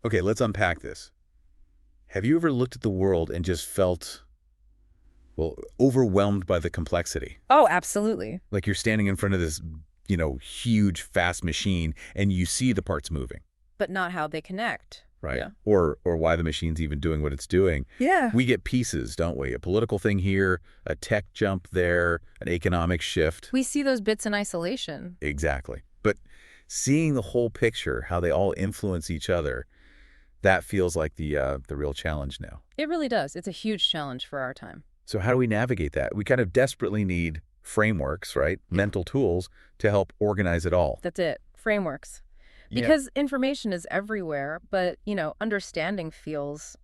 Okay, let's unpack this. Have you ever looked at the world and just felt, well, overwhelmed by the complexity? Oh, absolutely. Like you're standing in front of this, huge, fast machine and you see the parts moving, But not how they connect. right? Yeah. Or why the machine's even doing what it's doing. Yeah. We get pieces, don't we? A political thing here, a tech jump there, an economic shift. We see those bits in isolation. Exactly. But seeing the whole picture, how they all influence each other, that feels like the real challenge now. It really does. It's a huge challenge for our time. So how do we navigate that? We kind of desperately need frameworks, right? Mental tools to help organize it all. That's it. Frameworks. Yeah. Because information is everywhere, but, understanding feels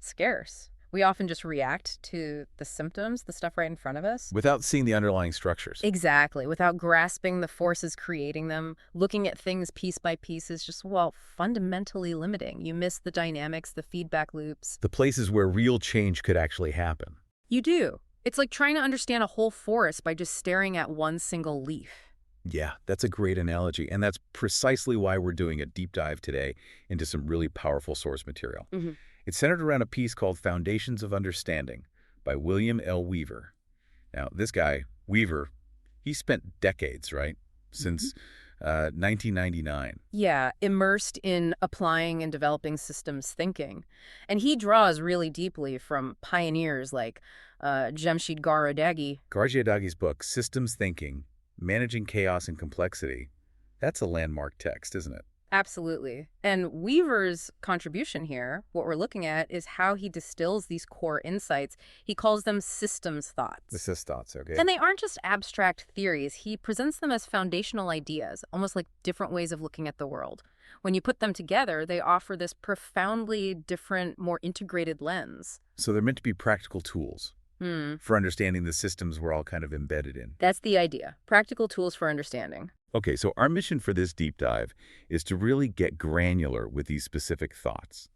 scarce. We often just react to the symptoms, the stuff right in front of us. Without seeing the underlying structures. Exactly. Without grasping the forces creating them, looking at things piece by piece is just, well, fundamentally limiting. You miss the dynamics, the feedback loops. The places where real change could actually happen. You do. It's like trying to understand a whole forest by just staring at one single leaf. Yeah, that's a great analogy. And that's precisely why we're doing a deep dive today into some really powerful source material. Mm-hmm. It's centered around a piece called Foundations of Understanding by William L. Weaver. Now, this guy, Weaver, he spent decades, right? Since 1999. Yeah, immersed in applying and developing systems thinking. And he draws really deeply from pioneers like Jamshid Garadaghi. Garjiadagi's book, Systems Thinking, Managing Chaos and Complexity, that's a landmark text, isn't it? Absolutely. And Weaver's contribution here, what we're looking at, is how he distills these core insights. He calls them systems thoughts. The sys thoughts, okay. And they aren't just abstract theories. He presents them as foundational ideas, almost like different ways of looking at the world. When you put them together, they offer this profoundly different, more integrated lens. So they're meant to be practical tools for understanding the systems we're all kind of embedded in. That's the idea. Practical tools for understanding. Okay, so our mission for this deep dive is to really get granular with these specific thoughts.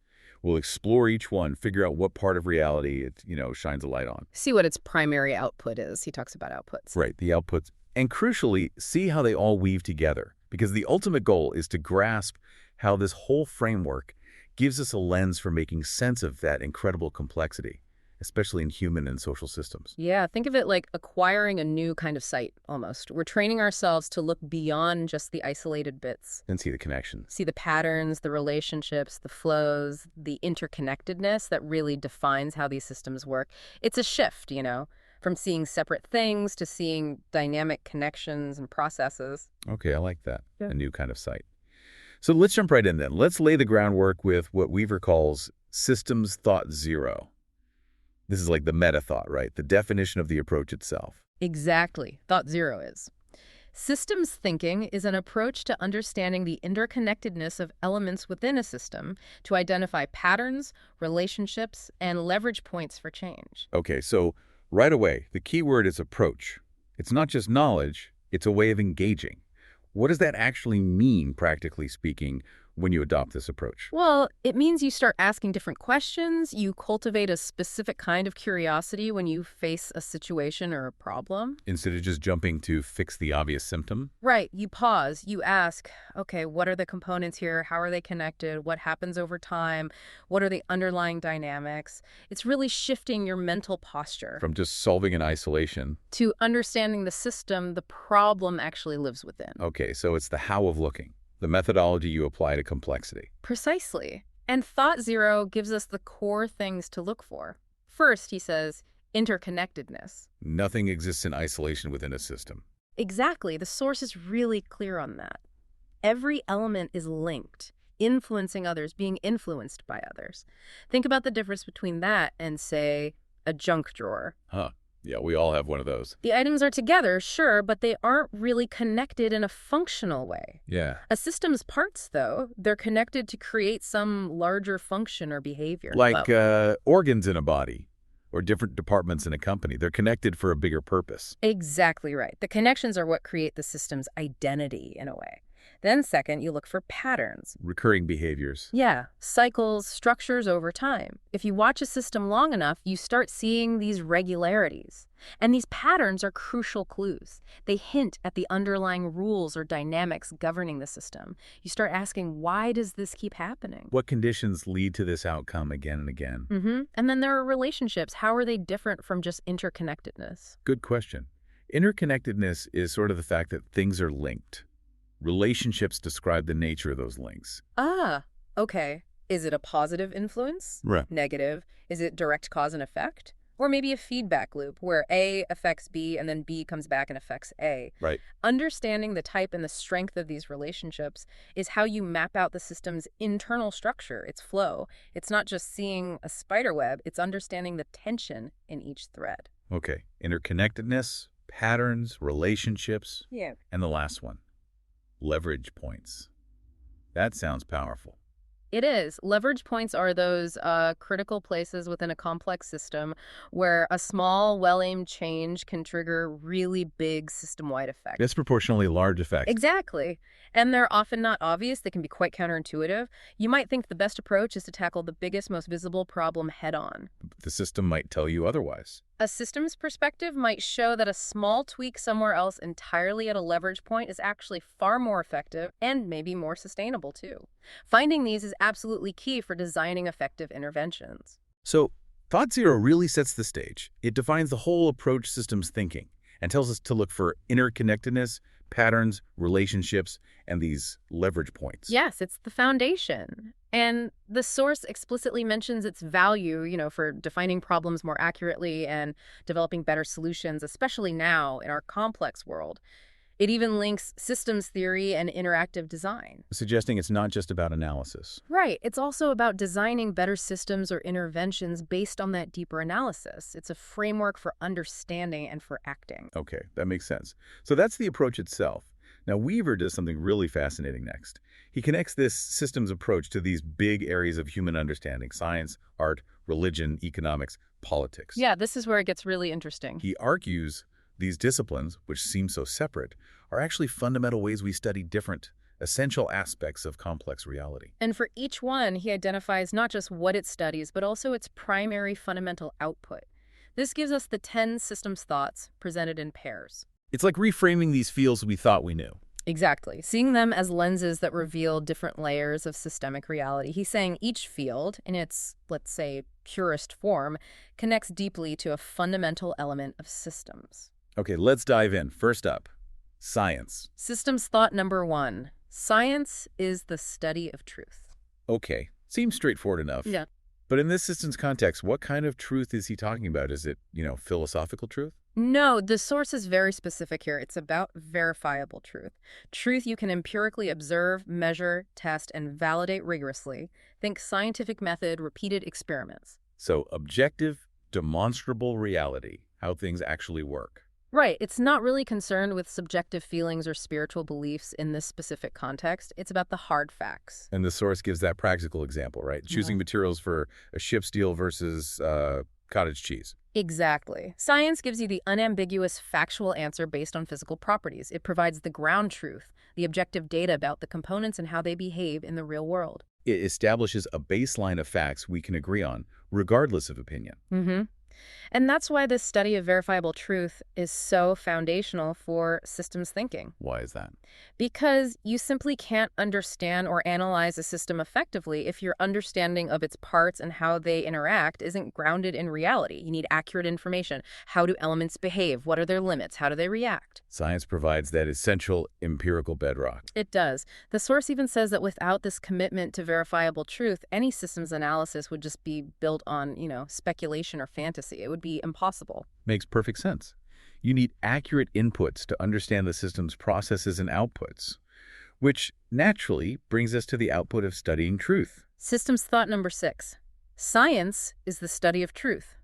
We'll explore each one, figure out what part of reality it, shines a light on. See what its primary output is. He talks about outputs. Right, the outputs. And crucially, see how they all weave together. Because the ultimate goal is to grasp how this whole framework gives us a lens for making sense of that incredible complexity, especially in human and social systems. Yeah, think of it like acquiring a new kind of sight, almost. We're training ourselves to look beyond just the isolated bits. And see the connections. See the patterns, the relationships, the flows, the interconnectedness that really defines how these systems work. It's a shift, from seeing separate things to seeing dynamic connections and processes. Okay, I like that. Yeah. A new kind of sight. So let's jump right in then. Let's lay the groundwork with what Weaver calls systems thought zero. This is like the meta thought, right? The definition of the approach itself. Exactly. Thought zero is. Systems thinking is an approach to understanding the interconnectedness of elements within a system to identify patterns, relationships, and leverage points for change. Okay, so right away, the key word is approach. It's not just knowledge, it's a way of engaging. What does that actually mean, practically speaking, when you adopt this approach? Well, it means you start asking different questions. You cultivate a specific kind of curiosity when you face a situation or a problem. Instead of just jumping to fix the obvious symptom? Right. You pause. You ask, okay, what are the components here? How are they connected? What happens over time? What are the underlying dynamics? It's really shifting your mental posture From just solving in isolation. to understanding the system the problem actually lives within. Okay, so it's the how of looking, the methodology you apply to complexity. Precisely. And Thought Zero gives us the core things to look for. First, he says, interconnectedness. Nothing exists in isolation within a system. Exactly. The source is really clear on that. Every element is linked, influencing others, being influenced by others. Think about the difference between that and, say, a junk drawer. Huh. Yeah, we all have one of those. The items are together, sure, but they aren't really connected in a functional way. Yeah. A system's parts, though, they're connected to create some larger function or behavior. Like organs in a body or different departments in a company. They're connected for a bigger purpose. Exactly right. The connections are what create the system's identity, in a way. Then second, you look for patterns. Recurring behaviors. Yeah, cycles, structures over time. If you watch a system long enough, you start seeing these regularities. And these patterns are crucial clues. They hint at the underlying rules or dynamics governing the system. You start asking, why does this keep happening? What conditions lead to this outcome again and again? And then there are relationships. How are they different from just interconnectedness? Good question. Interconnectedness is sort of the fact that things are linked. Relationships describe the nature of those links. Ah, okay. Is it a positive influence? Right. Negative? Is it direct cause and effect? Or maybe a feedback loop where A affects B and then B comes back and affects A. Right. Understanding the type and the strength of these relationships is how you map out the system's internal structure, its flow. It's not just seeing a spider web, it's understanding the tension in each thread. Okay. Interconnectedness, patterns, relationships, Yeah. and the last one, leverage points. That sounds powerful. It is. Leverage points are those critical places within a complex system where a small, well-aimed change can trigger really big system-wide effects. Disproportionately large effects. Exactly. And they're often not obvious. They can be quite counterintuitive. You might think the best approach is to tackle the biggest, most visible problem head-on. The system might tell you otherwise. A systems perspective might show that a small tweak somewhere else entirely at a leverage point is actually far more effective and maybe more sustainable too. Finding these is absolutely key for designing effective interventions. So, Thought Zero really sets the stage. It defines the whole approach systems thinking and tells us to look for interconnectedness, patterns, relationships, and these leverage points. Yes, it's the foundation. And the source explicitly mentions its value, for defining problems more accurately and developing better solutions, especially now in our complex world. It even links systems theory and interactive design. Suggesting it's not just about analysis. Right. It's also about designing better systems or interventions based on that deeper analysis. It's a framework for understanding and for acting. Okay, that makes sense. So that's the approach itself. Now, Weaver does something really fascinating next. He connects this systems approach to these big areas of human understanding: science, art, religion, economics, politics. Yeah, this is where it gets really interesting. He argues these disciplines, which seem so separate, are actually fundamental ways we study different, essential aspects of complex reality. And for each one, he identifies not just what it studies, but also its primary fundamental output. This gives us the 10 systems thoughts presented in pairs. It's like reframing these fields we thought we knew. Exactly. Seeing them as lenses that reveal different layers of systemic reality. He's saying each field, in its, let's say, purest form, connects deeply to a fundamental element of systems. Okay, let's dive in. First up, science. Systems thought number 1. Science is the study of truth. Okay, seems straightforward enough. Yeah. But in this systems context, what kind of truth is he talking about? Is it, philosophical truth? No, the source is very specific here. It's about verifiable truth. Truth you can empirically observe, measure, test, and validate rigorously. Think scientific method, repeated experiments. So objective, demonstrable reality, how things actually work. Right. It's not really concerned with subjective feelings or spiritual beliefs in this specific context. It's about the hard facts. And the source gives that practical example, right? Choosing materials for a ship steel versus cottage cheese. Exactly. Science gives you the unambiguous factual answer based on physical properties. It provides the ground truth, the objective data about the components and how they behave in the real world. It establishes a baseline of facts we can agree on, regardless of opinion. And that's why this study of verifiable truth is so foundational for systems thinking. Why is that? Because you simply can't understand or analyze a system effectively if your understanding of its parts and how they interact isn't grounded in reality. You need accurate information. How do elements behave? What are their limits? How do they react? Science provides that essential empirical bedrock. It does. The source even says that without this commitment to verifiable truth, any systems analysis would just be built on, speculation or fantasy. It would be impossible. Makes perfect sense. You need accurate inputs to understand the system's processes and outputs, which naturally brings us to the output of studying truth. Systems thought number 6. Science is the study of truth.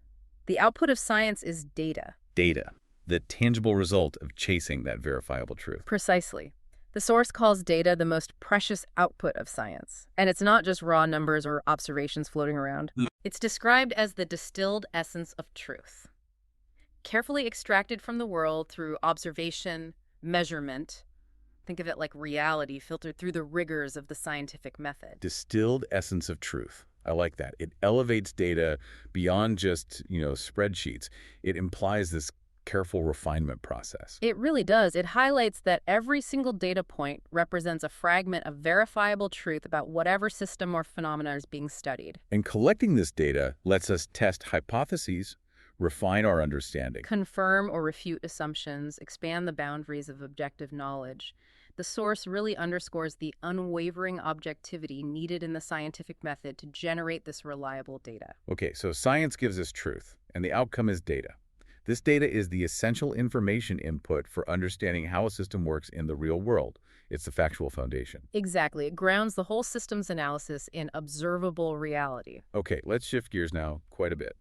The output of science is data. Data, the tangible result of chasing that verifiable truth. Precisely. The source calls data the most precious output of science. And it's not just raw numbers or observations floating around. It's described as the distilled essence of truth. Carefully extracted from the world through observation, measurement. Think of it like reality filtered through the rigors of the scientific method. Distilled essence of truth. I like that. It elevates data beyond just, spreadsheets. It implies this careful refinement process. It really does. It highlights that every single data point represents a fragment of verifiable truth about whatever system or phenomena is being studied. And collecting this data lets us test hypotheses, refine our understanding. Confirm or refute assumptions, expand the boundaries of objective knowledge. The source really underscores the unwavering objectivity needed in the scientific method to generate this reliable data. Okay, so science gives us truth, and the outcome is data. This data is the essential information input for understanding how a system works in the real world. It's the factual foundation. Exactly. It grounds the whole system's analysis in observable reality. Okay, let's shift gears now quite a bit.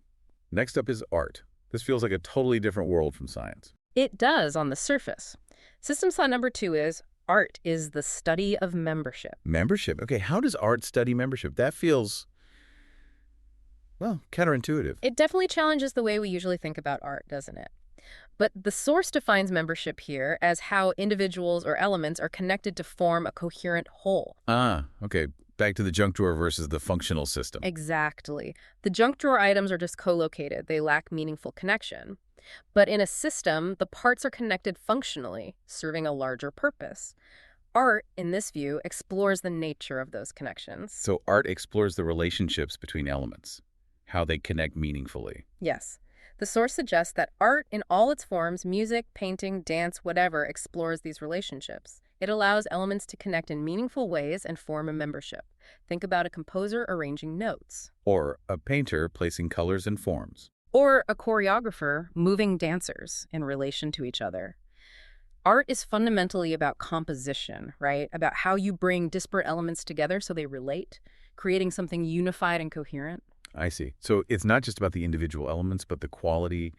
Next up is art. This feels like a totally different world from science. It does on the surface. Systems thought number 2 is art is the study of membership. Membership? Okay, how does art study membership? That feels, well, counterintuitive. It definitely challenges the way we usually think about art, doesn't it? But the source defines membership here as how individuals or elements are connected to form a coherent whole. Okay. Back to the junk drawer versus the functional system. Exactly. The junk drawer items are just co-located. They lack meaningful connection. But in a system, the parts are connected functionally, serving a larger purpose. Art, in this view, explores the nature of those connections. So art explores the relationships between elements, how they connect meaningfully. Yes. The source suggests that art in all its forms, music, painting, dance, whatever, explores these relationships. It allows elements to connect in meaningful ways and form a membership. Think about a composer arranging notes. Or a painter placing colors and forms. Or a choreographer moving dancers in relation to each other. Art is fundamentally about composition, right? About how you bring disparate elements together so they relate, creating something unified and coherent. I see. So it's not just about the individual elements, but the quality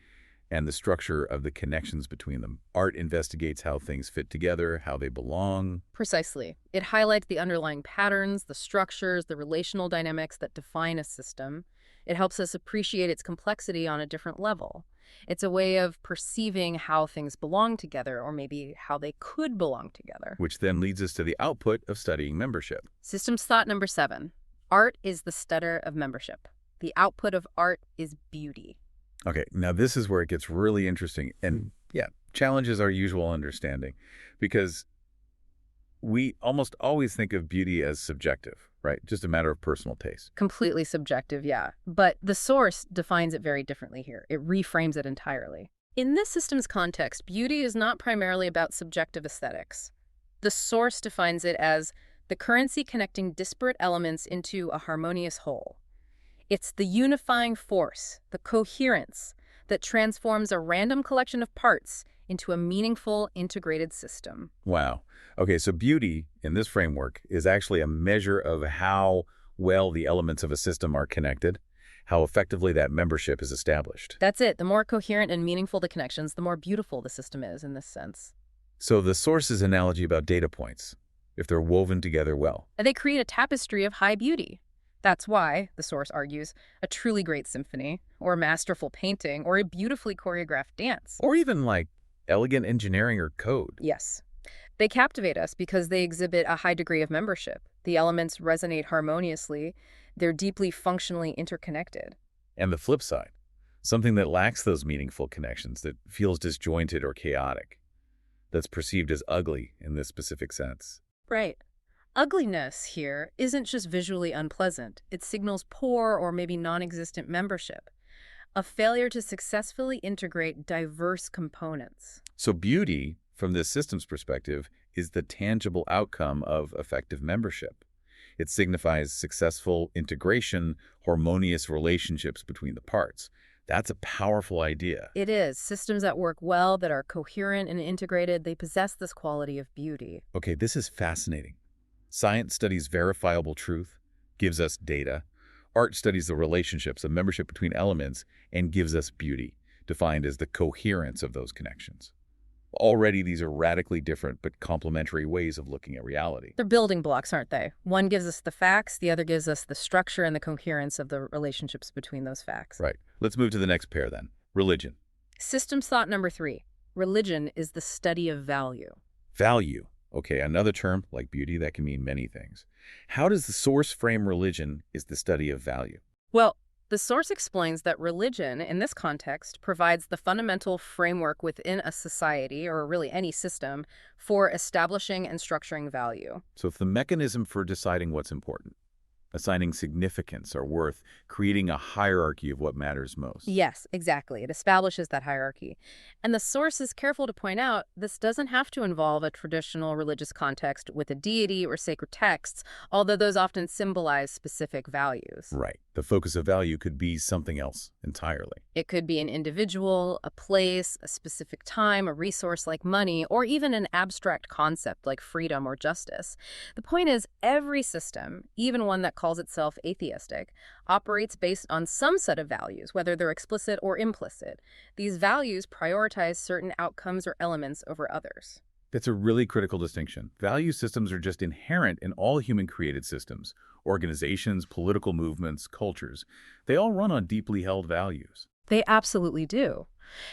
and the structure of the connections between them. Art investigates how things fit together, how they belong. Precisely. It highlights the underlying patterns, the structures, the relational dynamics that define a system. It helps us appreciate its complexity on a different level. It's a way of perceiving how things belong together, or maybe how they could belong together. Which then leads us to the output of studying membership. Systems thought number 7. Art is the stutter of membership. The output of art is beauty. Okay, now this is where it gets really interesting and, challenges our usual understanding, because we almost always think of beauty as subjective, right? Just a matter of personal taste. Completely subjective, yeah. But the source defines it very differently here. It reframes it entirely. In this system's context, beauty is not primarily about subjective aesthetics. The source defines it as the currency connecting disparate elements into a harmonious whole. It's the unifying force, the coherence, that transforms a random collection of parts into a meaningful, integrated system. Wow. Okay, so beauty in this framework is actually a measure of how well the elements of a system are connected, how effectively that membership is established. That's it. The more coherent and meaningful the connections, the more beautiful the system is in this sense. So the source's analogy about data points, if they're woven together well. And they create a tapestry of high beauty. That's why, the source argues, a truly great symphony, or a masterful painting, or a beautifully choreographed dance. Or even like elegant engineering or code. Yes. They captivate us because they exhibit a high degree of membership. The elements resonate harmoniously. They're deeply functionally interconnected. And the flip side, something that lacks those meaningful connections, that feels disjointed or chaotic, that's perceived as ugly in this specific sense. Right. Ugliness here isn't just visually unpleasant. It signals poor or maybe non-existent membership, a failure to successfully integrate diverse components. So beauty, from this system's perspective, is the tangible outcome of effective membership. It signifies successful integration, harmonious relationships between the parts. That's a powerful idea. It is. Systems that work well, that are coherent and integrated, they possess this quality of beauty. Okay, this is fascinating. Science studies verifiable truth, gives us data. Art studies the relationships of membership between elements and gives us beauty, defined as the coherence of those connections. Already, these are radically different but complementary ways of looking at reality. They're building blocks, aren't they? One gives us the facts, the other gives us the structure and the coherence of the relationships between those facts. Right. Let's move to the next pair then. Religion. Systems thought number 3. Religion is the study of value. Value. Okay, another term, like beauty, that can mean many things. How does the source frame religion is the study of value? Well, the source explains that religion, in this context, provides the fundamental framework within a society, or really any system, for establishing and structuring value. So if the mechanism for deciding what's important, assigning significance or worth, creating a hierarchy of what matters most. Yes, exactly. It establishes that hierarchy. And the source is careful to point out this doesn't have to involve a traditional religious context with a deity or sacred texts, although those often symbolize specific values. Right. The focus of value could be something else entirely. It could be an individual, a place, a specific time, a resource like money, or even an abstract concept like freedom or justice. The point is, every system, even one that calls itself atheistic, operates based on some set of values, whether they're explicit or implicit. These values prioritize certain outcomes or elements over others. That's a really critical distinction. Value systems are just inherent in all human-created systems. Organizations, political movements, cultures, they all run on deeply held values. They absolutely do.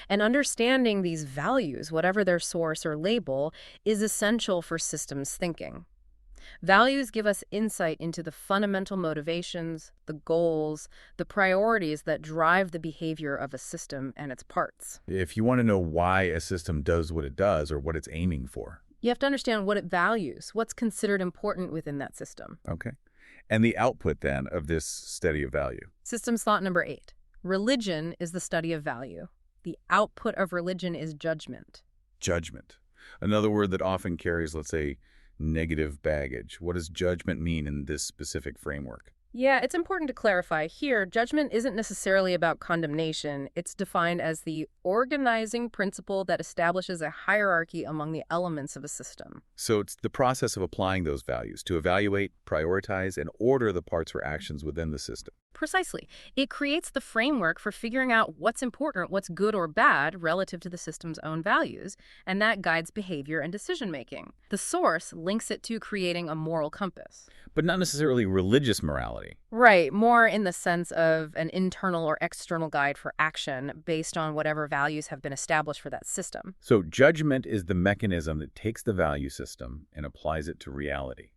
And understanding these values, whatever their source or label, is essential for systems thinking. Values give us insight into the fundamental motivations, the goals, the priorities that drive the behavior of a system and its parts. If you want to know why a system does what it does or what it's aiming for. You have to understand what it values, what's considered important within that system. Okay. And the output, then, of this study of value. Systems thought number 8. Religion is the study of value. The output of religion is judgment. Judgment. Another word that often carries, let's say, negative baggage. What does judgment mean in this specific framework? Yeah, it's important to clarify here, judgment isn't necessarily about condemnation. It's defined as the organizing principle that establishes a hierarchy among the elements of a system. So it's the process of applying those values to evaluate, prioritize, and order the parts or actions within the system. Precisely. It creates the framework for figuring out what's important, what's good or bad relative to the system's own values, and that guides behavior and decision-making. The source links it to creating a moral compass. But not necessarily religious morality. Right, more in the sense of an internal or external guide for action based on whatever values have been established for that system. So judgment is the mechanism that takes the value system and applies it to reality.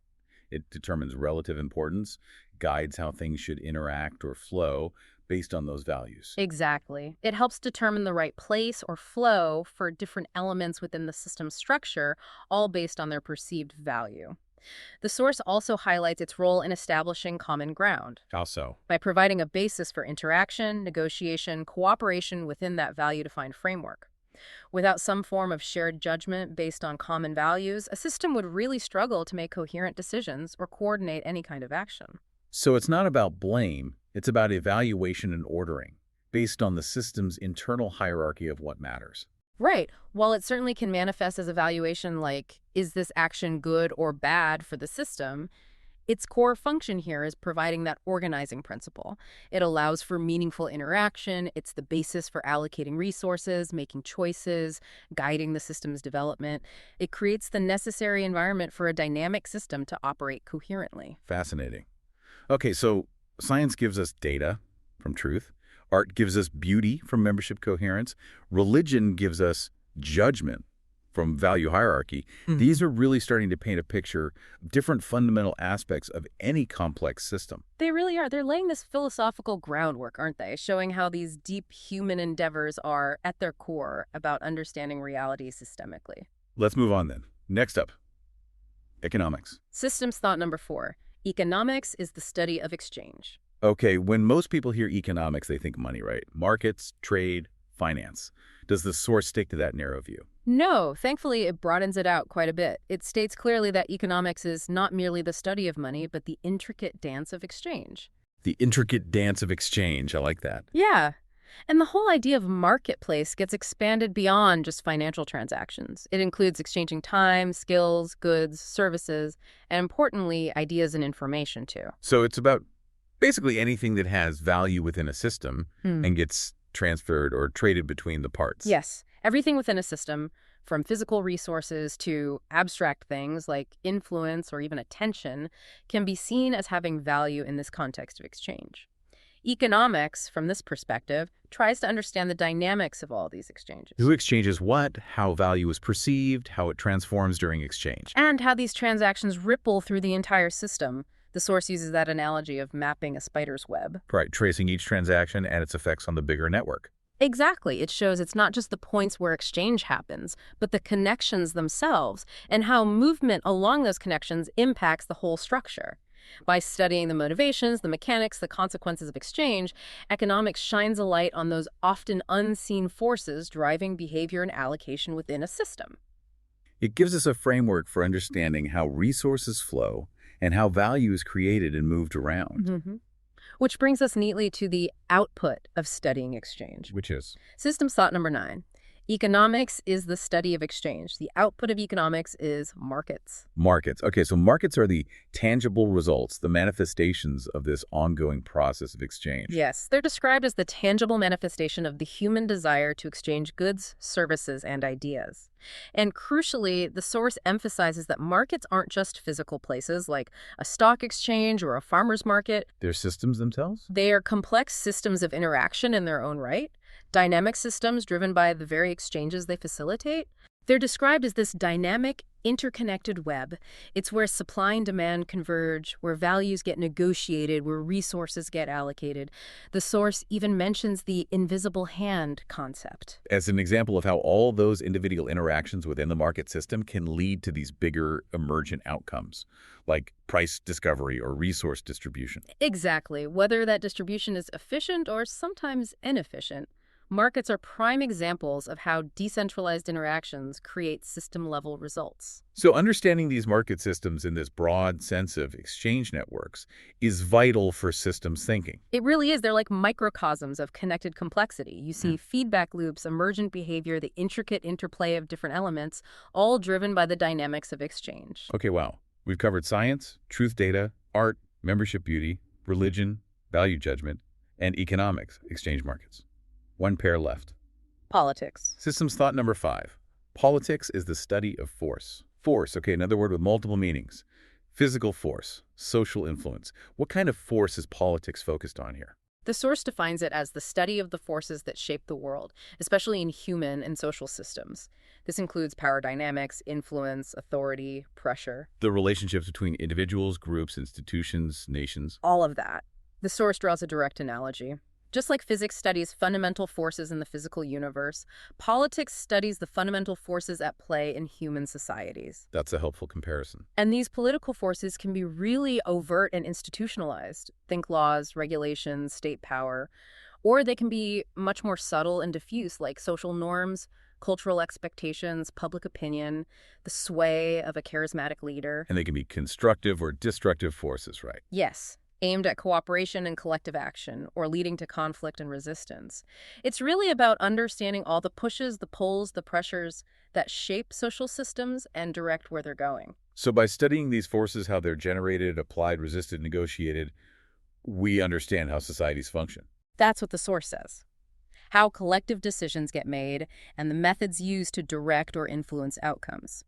It determines relative importance, guides how things should interact or flow based on those values. Exactly. It helps determine the right place or flow for different elements within the system structure, all based on their perceived value. The source also highlights its role in establishing common ground How so? by providing a basis for interaction, negotiation, cooperation within that value-defined framework. Without some form of shared judgment based on common values, a system would really struggle to make coherent decisions or coordinate any kind of action. So it's not about blame, it's about evaluation and ordering, based on the system's internal hierarchy of what matters. Right. While it certainly can manifest as evaluation like, is this action good or bad for the system, its core function here is providing that organizing principle. It allows for meaningful interaction. It's the basis for allocating resources, making choices, guiding the system's development. It creates the necessary environment for a dynamic system to operate coherently. Fascinating. Okay, so science gives us data from truth. Art gives us beauty from membership coherence. Religion gives us judgment from value hierarchy. These are really starting to paint a picture of different fundamental aspects of any complex system. They really are. They're laying this philosophical groundwork, aren't they? Showing how these deep human endeavors are, at their core, about understanding reality systemically. Let's move on then. Next up, economics. Systems thought number 4. Economics is the study of exchange. Okay, when most people hear economics, they think money, right? Markets, trade, finance. Does the source stick to that narrow view? No, thankfully it broadens it out quite a bit. It states clearly that economics is not merely the study of money, but the intricate dance of exchange. The intricate dance of exchange, I like that. Yeah. And the whole idea of marketplace gets expanded beyond just financial transactions. It includes exchanging time, skills, goods, services, and importantly, ideas and information too. So it's about basically anything that has value within a system and gets transferred or traded between the parts. Yes, everything within a system, from physical resources to abstract things like influence or even attention, can be seen as having value in this context of exchange. Economics, from this perspective, tries to understand the dynamics of all these exchanges Who exchanges what, how value is perceived, how it transforms during exchange. and how these transactions ripple through the entire system. The source uses that analogy of mapping a spider's web. Right, tracing each transaction and its effects on the bigger network. Exactly. It shows it's not just the points where exchange happens, but the connections themselves and how movement along those connections impacts the whole structure. By studying the motivations, the mechanics, the consequences of exchange, economics shines a light on those often unseen forces driving behavior and allocation within a system. It gives us a framework for understanding how resources flow and how value is created and moved around. Which brings us neatly to the output of studying exchange. Which is? Systems thought number 9. Economics is the study of exchange. The output of economics is markets. Markets. Okay, so markets are the tangible results, the manifestations of this ongoing process of exchange. Yes, they're described as the tangible manifestation of the human desire to exchange goods, services, and ideas. And crucially, the source emphasizes that markets aren't just physical places like a stock exchange or a farmer's market. They're systems themselves? They are complex systems of interaction in their own right, dynamic systems driven by the very exchanges they facilitate. They're described as this dynamic, interconnected web. It's where supply and demand converge, where values get negotiated, where resources get allocated. The source even mentions the invisible hand concept. As an example of how all those individual interactions within the market system can lead to these bigger emergent outcomes, like price discovery or resource distribution. Exactly. Whether that distribution is efficient or sometimes inefficient, markets are prime examples of how decentralized interactions create system-level results. So understanding these market systems in this broad sense of exchange networks is vital for systems thinking. It really is. They're like microcosms of connected complexity. You see feedback loops, emergent behavior, the intricate interplay of different elements, all driven by the dynamics of exchange. Okay, wow. We've covered science, truth data, art, membership beauty, religion, value judgment, and economics, exchange markets. One pair left. Politics. Systems thought number 5. Politics is the study of force. Force, okay, another word with multiple meanings. Physical force, social influence. What kind of force is politics focused on here? The source defines it as the study of the forces that shape the world, especially in human and social systems. This includes power dynamics, influence, authority, pressure. The relationships between individuals, groups, institutions, nations. All of that. The source draws a direct analogy. Just like physics studies fundamental forces in the physical universe, politics studies the fundamental forces at play in human societies. That's a helpful comparison. And these political forces can be really overt and institutionalized. Think laws, regulations, state power. Or they can be much more subtle and diffuse, like social norms, cultural expectations, public opinion, the sway of a charismatic leader. And they can be constructive or destructive forces, right? Yes, aimed at cooperation and collective action, or leading to conflict and resistance. It's really about understanding all the pushes, the pulls, the pressures that shape social systems and direct where they're going. So by studying these forces, how they're generated, applied, resisted, negotiated, we understand how societies function. That's what the source says. How collective decisions get made and the methods used to direct or influence outcomes.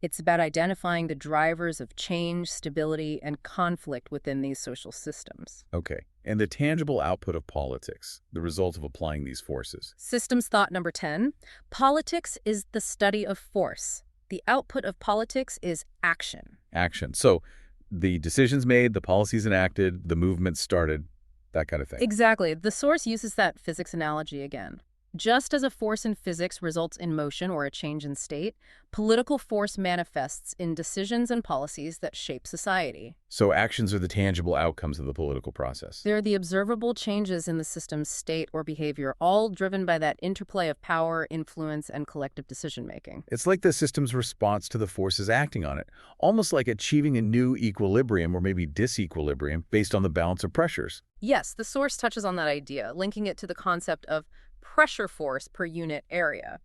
It's about identifying the drivers of change, stability, and conflict within these social systems. Okay. And the tangible output of politics, the result of applying these forces. Systems thought number 10. Politics is the study of force. The output of politics is action. Action. So the decisions made, the policies enacted, the movements started, that kind of thing. Exactly. The source uses that physics analogy again. Just as a force in physics results in motion or a change in state, political force manifests in decisions and policies that shape society. So actions are the tangible outcomes of the political process. They're the observable changes in the system's state or behavior, all driven by that interplay of power, influence, and collective decision-making. It's like the system's response to the forces acting on it, almost like achieving a new equilibrium or maybe disequilibrium based on the balance of pressures. Yes, the source touches on that idea, linking it to the concept of pressure force per unit area.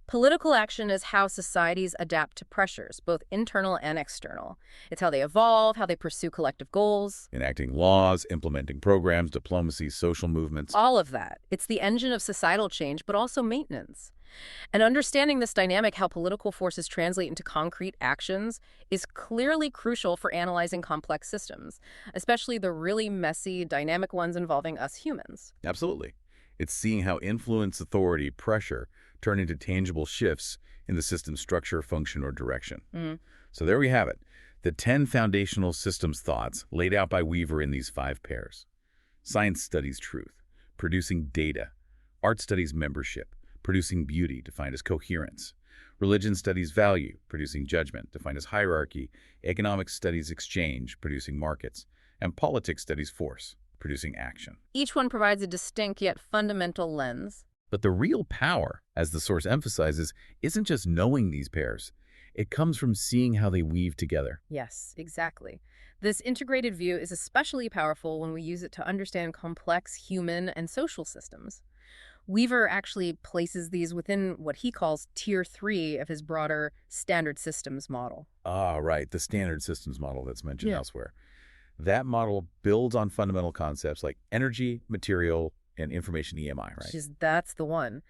Political action is how societies adapt to pressures, both internal and external. It's how they evolve, how they pursue collective goals. Enacting laws, implementing programs, diplomacy, social movements. All of that. It's the engine of societal change, but also maintenance. And understanding this dynamic, how political forces translate into concrete actions, is clearly crucial for analyzing complex systems, especially the really messy, dynamic ones involving us humans. Absolutely. It's seeing how influence, authority, pressure turn into tangible shifts in the system's structure, function, or direction. Mm. So there we have it, the 10 foundational systems thoughts laid out by Weaver in these 5 pairs. Science studies truth, producing data. Art studies membership, producing beauty, defined as coherence. Religion studies value, producing judgment, defined as hierarchy. Economics studies exchange, producing markets. And politics studies force, producing action. Each one provides a distinct yet fundamental lens. But the real power, as the source emphasizes, isn't just knowing these pairs. It comes from seeing how they weave together. Yes, exactly. This integrated view is especially powerful when we use it to understand complex human and social systems. Weaver actually places these within what he calls Tier 3 of his broader standard systems model. Ah, right, the standard systems model that's mentioned Yeah. elsewhere. That model builds on fundamental concepts like energy, material, and information EMI, right? That's the one.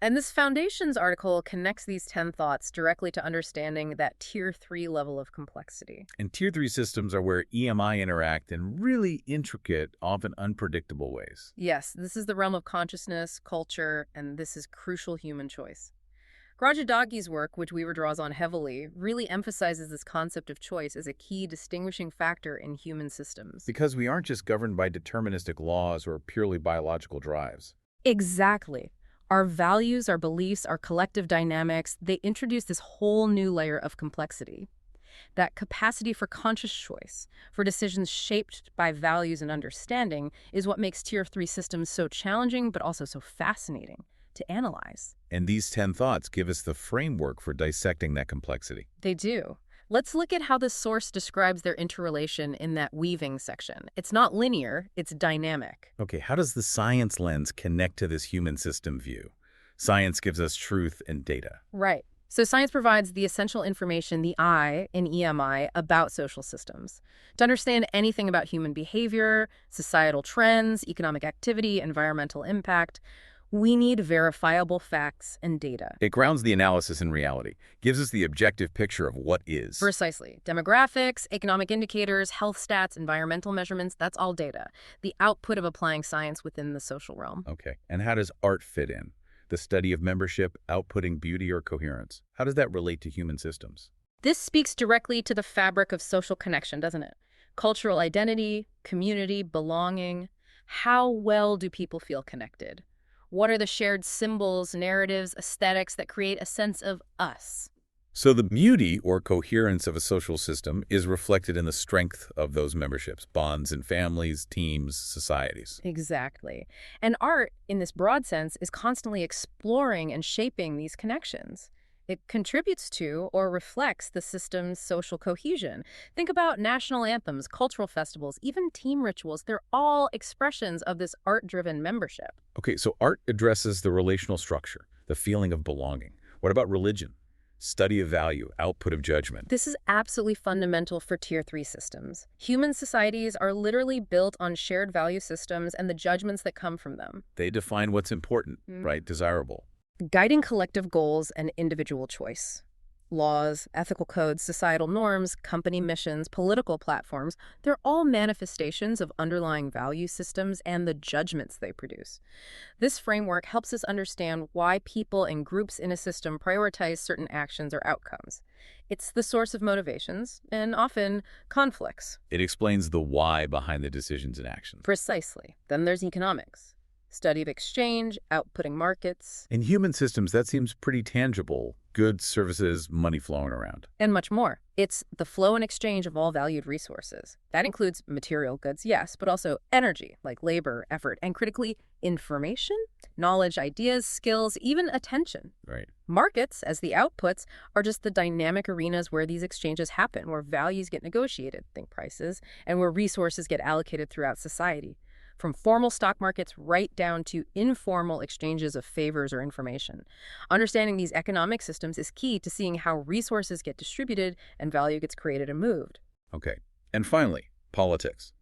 And this Foundations article connects these 10 thoughts directly to understanding that Tier 3 level of complexity. And Tier 3 systems are where EMI interact in really intricate, often unpredictable ways. Yes, this is the realm of consciousness, culture, and this is crucial human choice. Grajadaghi's work, which Weaver draws on heavily, really emphasizes this concept of choice as a key distinguishing factor in human systems. Because we aren't just governed by deterministic laws or purely biological drives. Exactly. Our values, our beliefs, our collective dynamics, they introduce this whole new layer of complexity. That capacity for conscious choice, for decisions shaped by values and understanding, is what makes Tier 3 systems so challenging but also so fascinating to analyze. And these 10 thoughts give us the framework for dissecting that complexity. They do. Let's look at how this source describes their interrelation in that weaving section. It's not linear, it's dynamic. Okay, how does the science lens connect to this human system view? Science gives us truth and data. Right. So science provides the essential information, the I in EMI, about social systems. To understand anything about human behavior, societal trends, economic activity, environmental impact, we need verifiable facts and data. It grounds the analysis in reality, gives us the objective picture of what is. Precisely. Demographics, economic indicators, health stats, environmental measurements, that's all data. The output of applying science within the social realm. Okay, and how does art fit in? The study of membership, outputting beauty or coherence. How does that relate to human systems? This speaks directly to the fabric of social connection, doesn't it? Cultural identity, community, belonging. How well do people feel connected? What are the shared symbols, narratives, aesthetics that create a sense of us? So the beauty or coherence of a social system is reflected in the strength of those memberships, bonds in families, teams, societies. Exactly. And art, in this broad sense, is constantly exploring and shaping these connections. It contributes to or reflects the system's social cohesion. Think about national anthems, cultural festivals, even team rituals. They're all expressions of this art-driven membership. Okay, so art addresses the relational structure, the feeling of belonging. What about religion? Study of value, output of judgment. This is absolutely fundamental for Tier 3 systems. Human societies are literally built on shared value systems and the judgments that come from them. They define what's important, right? Desirable. Guiding collective goals and individual choice. Laws, ethical codes, societal norms, company missions, political platforms, they're all manifestations of underlying value systems and the judgments they produce. This framework helps us understand why people and groups in a system prioritize certain actions or outcomes. It's the source of motivations and often conflicts. It explains the why behind the decisions and actions. Precisely. Then there's economics. Study of exchange, outputting markets, In human systems, that seems pretty tangible. Goods, services, money flowing around. and much more. It's the flow and exchange of all valued resources. That includes material goods, yes, but also energy, like labor, effort, and critically, information, knowledge, ideas, skills, even attention. Right. Markets, as the outputs, are just the dynamic arenas where these exchanges happen, where values get negotiated, think prices, and where resources get allocated throughout society. From formal stock markets right down to informal exchanges of favors or information. Understanding these economic systems is key to seeing how resources get distributed and value gets created and moved. Okay. And finally, politics.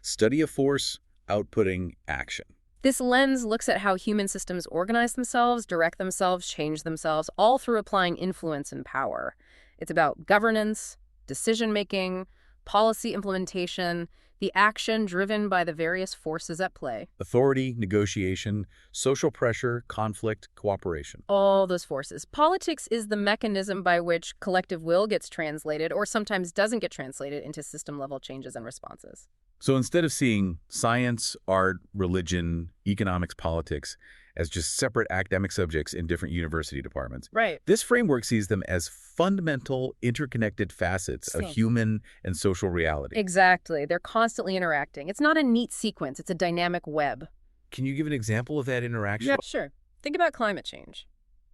Study of force, outputting, action. This lens looks at how human systems organize themselves, direct themselves, change themselves, all through applying influence and power. It's about governance, decision-making, policy implementation, the action driven by the various forces at play. Authority, negotiation, social pressure, conflict, cooperation. All those forces. Politics is the mechanism by which collective will gets translated or sometimes doesn't get translated into system-level changes and responses. So instead of seeing science, art, religion, economics, politics as just separate academic subjects in different university departments, Right. this framework sees them as fundamental, interconnected facets of human and social reality. Exactly. They're constantly interacting. It's not a neat sequence. It's a dynamic web. Can you give an example of that interaction? Yeah, sure. Think about climate change.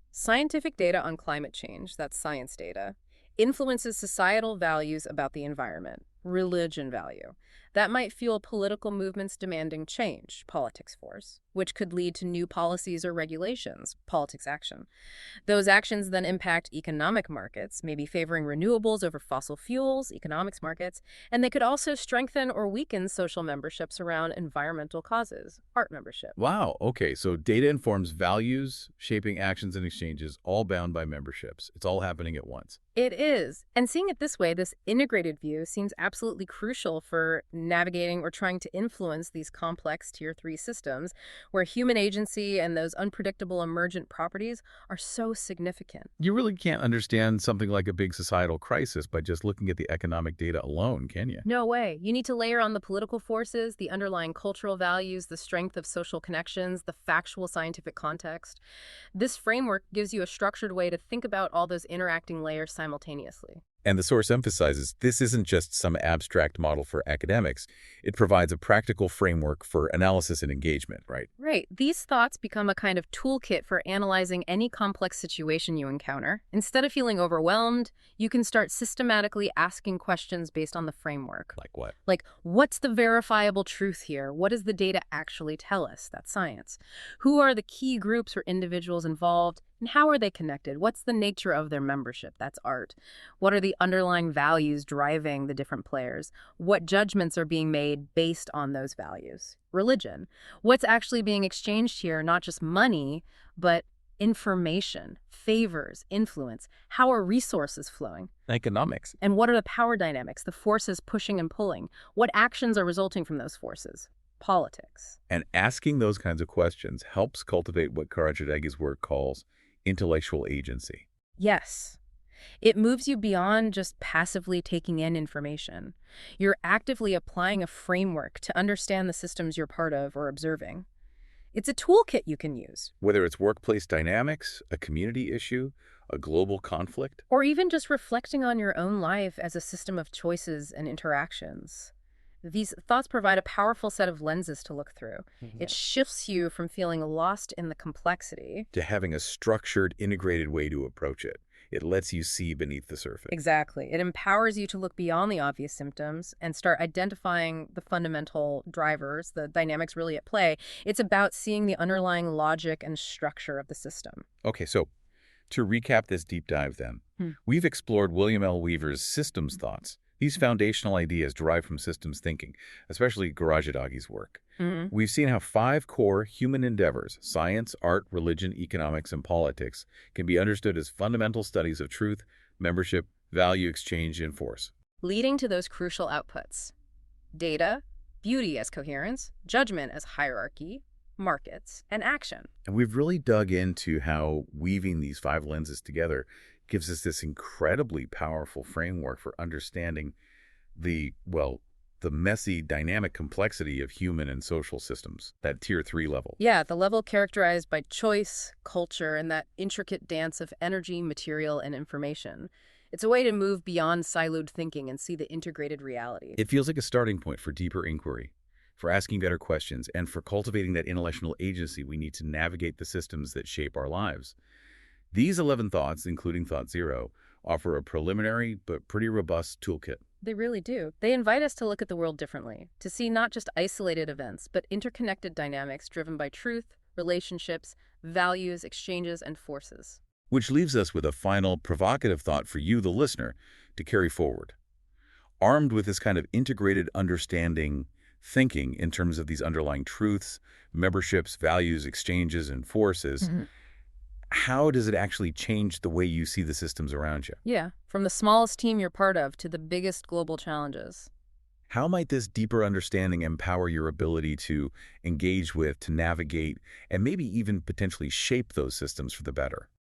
Scientific data on climate change, that's science data, influences societal values about the environment, religion value. That might fuel political movements demanding change, politics force, which could lead to new policies or regulations, politics action. Those actions then impact economic markets, maybe favoring renewables over fossil fuels, economics markets, and they could also strengthen or weaken social memberships around environmental causes, art membership. Wow, okay, so data informs values, shaping actions and exchanges, all bound by memberships. It's all happening at once. It is. And seeing it this way, this integrated view seems absolutely crucial for navigating or trying to influence these complex Tier 3 systems where human agency and those unpredictable emergent properties are so significant. You really can't understand something like a big societal crisis by just looking at the economic data alone, can you? No way. You need to layer on the political forces, the underlying cultural values, the strength of social connections, the factual scientific context. This framework gives you a structured way to think about all those interacting layers simultaneously. And the source emphasizes this isn't just some abstract model for academics. It provides a practical framework for analysis and engagement, right? Right. These thoughts become a kind of toolkit for analyzing any complex situation you encounter. Instead of feeling overwhelmed, you can start systematically asking questions based on the framework. Like what? Like, what's the verifiable truth here? What does the data actually tell us? That's science. Who are the key groups or individuals involved? And how are they connected? What's the nature of their membership? That's art. What are the underlying values driving the different players? What judgments are being made based on those values? Religion. What's actually being exchanged here? Not just money, but information, favors, influence. How are resources flowing? Economics. And what are the power dynamics, the forces pushing and pulling? What actions are resulting from those forces? Politics. And asking those kinds of questions helps cultivate what Karajagi's work calls intellectual agency. Yes. It moves you beyond just passively taking in information. You're actively applying a framework to understand the systems you're part of or observing. It's a toolkit you can use. Whether it's workplace dynamics, a community issue, a global conflict. Or even just reflecting on your own life as a system of choices and interactions. These thoughts provide a powerful set of lenses to look through. It shifts you from feeling lost in the complexity To having a structured, integrated way to approach it. It lets you see beneath the surface. Exactly. It empowers you to look beyond the obvious symptoms and start identifying the fundamental drivers, the dynamics really at play. It's about seeing the underlying logic and structure of the system. Okay, so to recap this deep dive then, we've explored William L. Weaver's systems thoughts. These foundational ideas derive from systems thinking, especially Karajagi's work. We've seen how 5 core human endeavors, science, art, religion, economics, and politics, can be understood as fundamental studies of truth, membership, value exchange, and force. Leading to those crucial outputs. Data, beauty as coherence, judgment as hierarchy, markets, and action. And we've really dug into how weaving these 5 lenses together gives us this incredibly powerful framework for understanding the messy, dynamic complexity of human and social systems, that Tier 3 level. Yeah, the level characterized by choice, culture, and that intricate dance of energy, material, and information. It's a way to move beyond siloed thinking and see the integrated reality. It feels like a starting point for deeper inquiry, for asking better questions, and for cultivating that intellectual agency we need to navigate the systems that shape our lives. These 11 thoughts, including Thought Zero, offer a preliminary but pretty robust toolkit. They really do. They invite us to look at the world differently, to see not just isolated events, but interconnected dynamics driven by truth, relationships, values, exchanges, and forces. Which leaves us with a final provocative thought for you, the listener, to carry forward. Armed with this kind of integrated understanding thinking in terms of these underlying truths, memberships, values, exchanges, and forces, Mhm. how does it actually change the way you see the systems around you? Yeah, from the smallest team you're part of to the biggest global challenges. How might this deeper understanding empower your ability to engage with, to navigate, and maybe even potentially shape those systems for the better?